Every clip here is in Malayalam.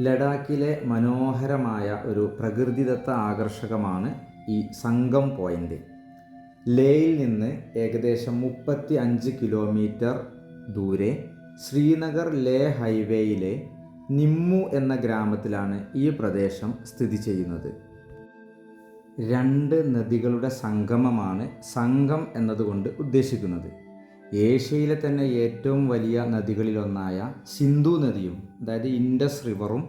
ലഡാക്കിലെ മനോഹരമായ ഒരു പ്രകൃതിദത്ത ആകർഷകമാണ് ഈ സംഗം പോയിൻ്റ്. ലേയിൽ നിന്ന് ഏകദേശം 35 കിലോമീറ്റർ ദൂരെ ശ്രീനഗർ ലേ ഹൈവേയിലെ നിമ്മു എന്ന ഗ്രാമത്തിലാണ് ഈ പ്രദേശം സ്ഥിതി ചെയ്യുന്നത്. രണ്ട് നദികളുടെ സംഗമമാണ് സംഗം എന്നതുകൊണ്ട് ഉദ്ദേശിക്കുന്നത്. ഏഷ്യയിലെ തന്നെ ഏറ്റവും വലിയ നദികളിലൊന്നായ സിന്ധു നദിയും, അതായത് ഇൻഡസ് റിവറും,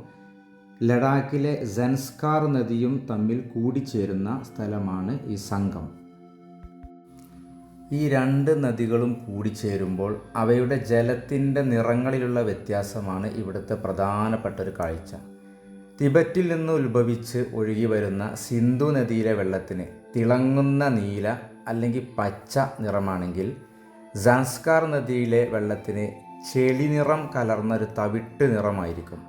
ലഡാക്കിലെ സൻസ്കാർ നദിയും തമ്മിൽ കൂടിച്ചേരുന്ന സ്ഥലമാണ് ഈ സംഗം. ഈ രണ്ട് നദികളും കൂടിച്ചേരുമ്പോൾ അവയുടെ ജലത്തിൻ്റെ നിറങ്ങളിലുള്ള വ്യത്യാസമാണ് ഇവിടുത്തെ പ്രധാനപ്പെട്ട ഒരു കാഴ്ച. തിബറ്റിൽ നിന്ന് ഉത്ഭവിച്ച് ഒഴുകി വരുന്ന സിന്ധു നദിയിലെ വെള്ളത്തിന് തിളങ്ങുന്ന നീല അല്ലെങ്കിൽ പച്ച നിറമാണെങ്കിൽ സൻസ്കാർ നദിയിലെ വെള്ളത്തിന് ചെളി നിറം കലർന്നൊരു തവിട്ട് നിറമായിരിക്കും.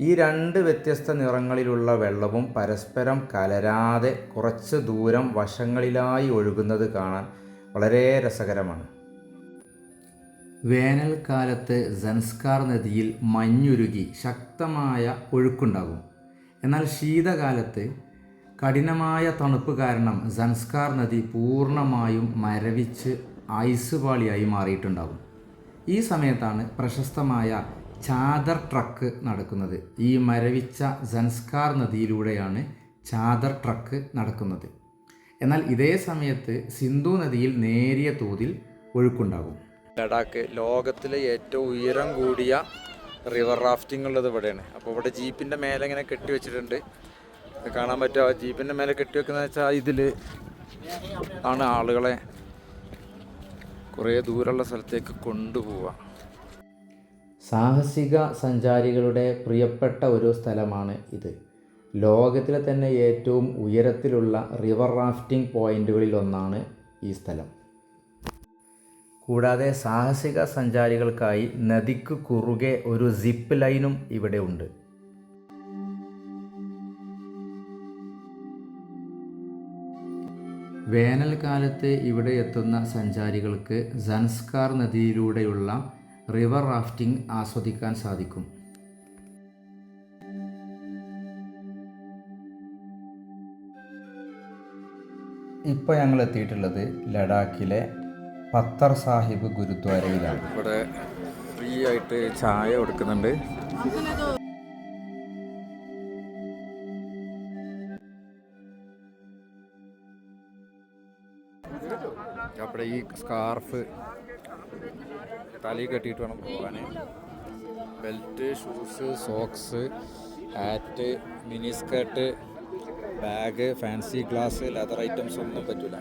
ഈ രണ്ട് വ്യത്യസ്ത നിറങ്ങളിലുള്ള വെള്ളവും പരസ്പരം കലരാതെ കുറച്ച് ദൂരം വശങ്ങളിലായി ഒഴുകുന്നത് കാണാൻ വളരെ രസകരമാണ്. വേനൽക്കാലത്ത് സൻസ്കാർ നദിയിൽ മഞ്ഞുരുകി ശക്തമായ ഒഴുക്കുണ്ടാകും. എന്നാൽ ശീതകാലത്ത് കഠിനമായ തണുപ്പ് കാരണം സൻസ്കാർ നദി പൂർണ്ണമായും മരവിച്ച് ഐസ് പാളിയായി മാറിയിട്ടുണ്ടാകും. ഈ സമയത്താണ് പ്രശസ്തമായ ചാദർ ട്രക്ക് നടക്കുന്നത്. ഈ മരവിച്ച സൻസ്കാർ നദിയിലൂടെയാണ് ചാദർ ട്രക്ക് നടക്കുന്നത്. എന്നാൽ ഇതേ സമയത്ത് സിന്ധു നദിയിൽ നേരിയ തോതിൽ ഒഴുക്കുണ്ടാകും. ലഡാക്ക് ലോകത്തിലെ ഏറ്റവും ഉയരം കൂടിയ റിവർ റാഫ്റ്റിംഗ് ഉള്ളത് ഇവിടെയാണ്. അപ്പോൾ ഇവിടെ ജീപ്പിൻ്റെ മേലെ ഇങ്ങനെ കെട്ടി വെച്ചിട്ടുണ്ട്. കാണാൻ പറ്റുമോ? ജീപ്പിൻ്റെ മേലെ കെട്ടി വെക്കുന്ന വെച്ചാൽ ഇതിൽ ആണ് ആളുകളെ കുറേ ദൂരമുള്ള സ്ഥലത്തേക്ക് കൊണ്ടുപോവുക. സാഹസിക സഞ്ചാരികളുടെ പ്രിയപ്പെട്ട ഒരു സ്ഥലമാണ് ഇത്. ലോകത്തിലെ തന്നെ ഏറ്റവും ഉയരത്തിലുള്ള റിവർ റാഫ്റ്റിംഗ് പോയിന്റുകളിൽ ഒന്നാണ് ഈ സ്ഥലം. കൂടാതെ സാഹസിക സഞ്ചാരികൾക്കായി നദിക്ക് കുറുകെ ഒരു സിപ്പ് ലൈനും ഇവിടെ ഉണ്ട്. വേനൽക്കാലത്ത് ഇവിടെ എത്തുന്ന സഞ്ചാരികൾക്ക് സൻസ്കാർ നദിയിലൂടെയുള്ള റിവർ റാഫ്റ്റിംഗ് ആസ്വദിക്കാൻ സാധിക്കും. ഇപ്പോൾ ഞങ്ങൾ എത്തിയിട്ടുള്ളത് ലഡാക്കിലെ പത്തർ സാഹിബ് ഗുരുദ്വാരയിലാണ്. ഇവിടെ ഫ്രീ ആയിട്ട് ചായ കൊടുക്കുന്നുണ്ട്. അവിടെ ഈ സ്കാർഫ് തലയിൽ കെട്ടിയിട്ട് വേണം പോകാൻ. Belt, shoes, socks, hat, mini skirt, bag, fancy glass, leather items ഒന്നും പറ്റില്ല.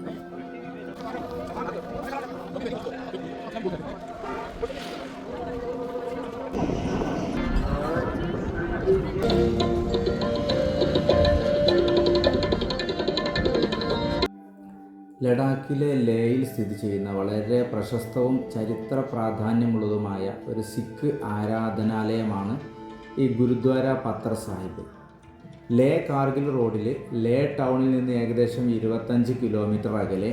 ലഡാക്കിലെ ലേയിൽ സ്ഥിതി ചെയ്യുന്ന വളരെ പ്രശസ്തവും ചരിത്ര പ്രാധാന്യമുള്ളതുമായ ഒരു സിഖ് ആരാധനാലയമാണ് ഈ ഗുരുദ്വാര പത്തർ സാഹിബ്. ലേ കാർഗിൽ റോഡിൽ ലേ ടൗണിൽ നിന്ന് ഏകദേശം 25 കിലോമീറ്റർ അകലെ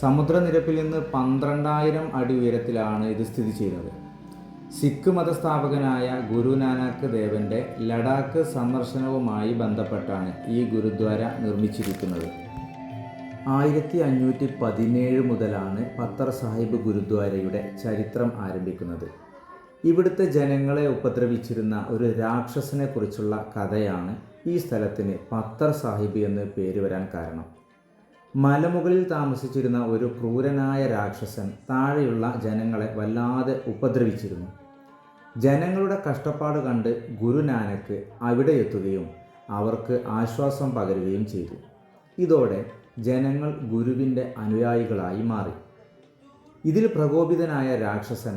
സമുദ്രനിരപ്പിൽ നിന്ന് 12,000 അടി ഉയരത്തിലാണ് ഇത് സ്ഥിതി ചെയ്യുന്നത്. സിഖ് മതസ്ഥാപകനായ ഗുരു നാനാക്ക് ദേവൻ്റെ ലഡാക്ക് സന്ദർശനവുമായി ബന്ധപ്പെട്ടാണ് ഈ ഗുരുദ്വാര നിർമ്മിച്ചിരിക്കുന്നത്. 1517 മുതലാണ് പത്തർ സാഹിബ് ഗുരുദ്വാരയുടെ ചരിത്രം ആരംഭിക്കുന്നത്. ഇവിടുത്തെ ജനങ്ങളെ ഉപദ്രവിച്ചിരുന്ന ഒരു രാക്ഷസനെ കുറിച്ചുള്ള കഥയാണ് ഈ സ്ഥലത്തിന് പത്തർ സാഹിബ് എന്ന് പേര് വരാൻ കാരണം. മലമുകളിൽ താമസിച്ചിരുന്ന ഒരു ക്രൂരനായ രാക്ഷസൻ താഴെയുള്ള ജനങ്ങളെ വല്ലാതെ ഉപദ്രവിച്ചിരുന്നു. ജനങ്ങളുടെ കഷ്ടപ്പാട് കണ്ട് ഗുരു നാനക്ക് അവിടെ എത്തുകയും അവർക്ക് ആശ്വാസം പകരുകയും ചെയ്തു. ഇതോടെ ജനങ്ങൾ ഗുരുവിൻ്റെ അനുയായികളായി മാറി. ഇതിൽ പ്രകോപിതനായ രാക്ഷസൻ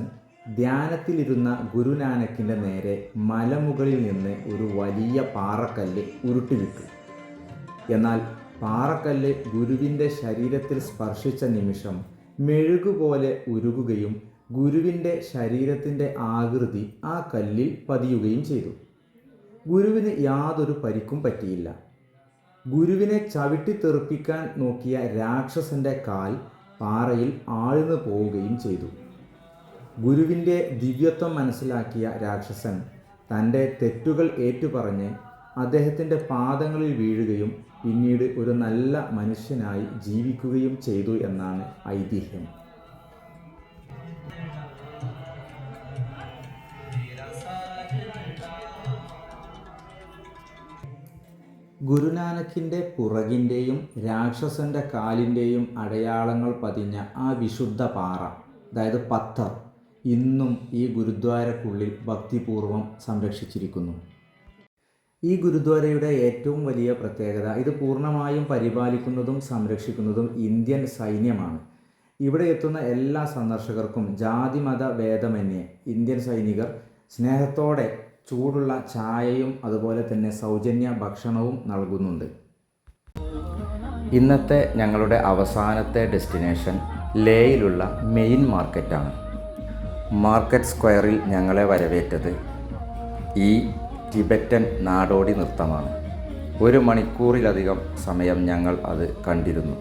ധ്യാനത്തിലിരുന്ന ഗുരുനാനക്കിൻ്റെ നേരെ മലമുകളിൽ നിന്ന് ഒരു വലിയ പാറക്കല്ല് ഉരുട്ടിവിട്ടു. എന്നാൽ പാറക്കല്ല് ഗുരുവിൻ്റെ ശരീരത്തിൽ സ്പർശിച്ച നിമിഷം മെഴുകുപോലെ ഉരുകുകയും ഗുരുവിൻ്റെ ശരീരത്തിൻ്റെ ആകൃതി ആ കല്ലിൽ പതിയുകയും ചെയ്തു. ഗുരുവിന് യാതൊരു പരിക്കും പറ്റിയില്ല. ഗുരുവിനെ ചവിട്ടിത്തെറിപ്പിക്കാൻ നോക്കിയ രാക്ഷസൻ്റെ കാൽ പാറയിൽ ആഴ്ന്നു പോവുകയും ചെയ്തു. ഗുരുവിൻ്റെ ദിവ്യത്വം മനസ്സിലാക്കിയ രാക്ഷസൻ തൻ്റെ തെറ്റുകൾ ഏറ്റുപറഞ്ഞ് അദ്ദേഹത്തിൻ്റെ പാദങ്ങളിൽ വീഴുകയും പിന്നീട് ഒരു നല്ല മനുഷ്യനായി ജീവിക്കുകയും ചെയ്തു എന്നാണ് ഐതിഹ്യം. ഗുരുനാനക്കിൻ്റെ പുറകിൻ്റെയും രാക്ഷസൻ്റെ കാലിൻ്റെയും അടയാളങ്ങൾ പതിഞ്ഞ ആ വിശുദ്ധ പാറ, അതായത് പത്ഥർ, ഇന്നും ഈ ഗുരുദ്വാരക്കുള്ളിൽ ഭക്തിപൂർവം സംരക്ഷിച്ചിരിക്കുന്നു. ഈ ഗുരുദ്വാരയുടെ ഏറ്റവും വലിയ പ്രത്യേകത ഇത് പൂർണ്ണമായും പരിപാലിക്കുന്നതും സംരക്ഷിക്കുന്നതും ഇന്ത്യൻ സൈന്യമാണ്. ഇവിടെ എത്തുന്ന എല്ലാ സന്ദർശകർക്കും ജാതിമത ഭേദമന്യേ ഇന്ത്യൻ സൈനികർ സ്നേഹത്തോടെ ചൂടുള്ള ചായയും അതുപോലെ തന്നെ സൗജന്യ ഭക്ഷണവും നൽകുന്നുണ്ട്. ഇന്നത്തെ ഞങ്ങളുടെ അവസാനത്തെ ഡെസ്റ്റിനേഷൻ ലേയിലുള്ള മെയിൻ മാർക്കറ്റാണ്. മാർക്കറ്റ് സ്ക്വയറിൽ ഞങ്ങളെ വരവേറ്റത് ഈ ടിബറ്റൻ നാടോടി നൃത്തമാണ്. 1 മണിക്കൂറിലധികം സമയം ഞങ്ങൾ അത് കണ്ടിരുന്നു.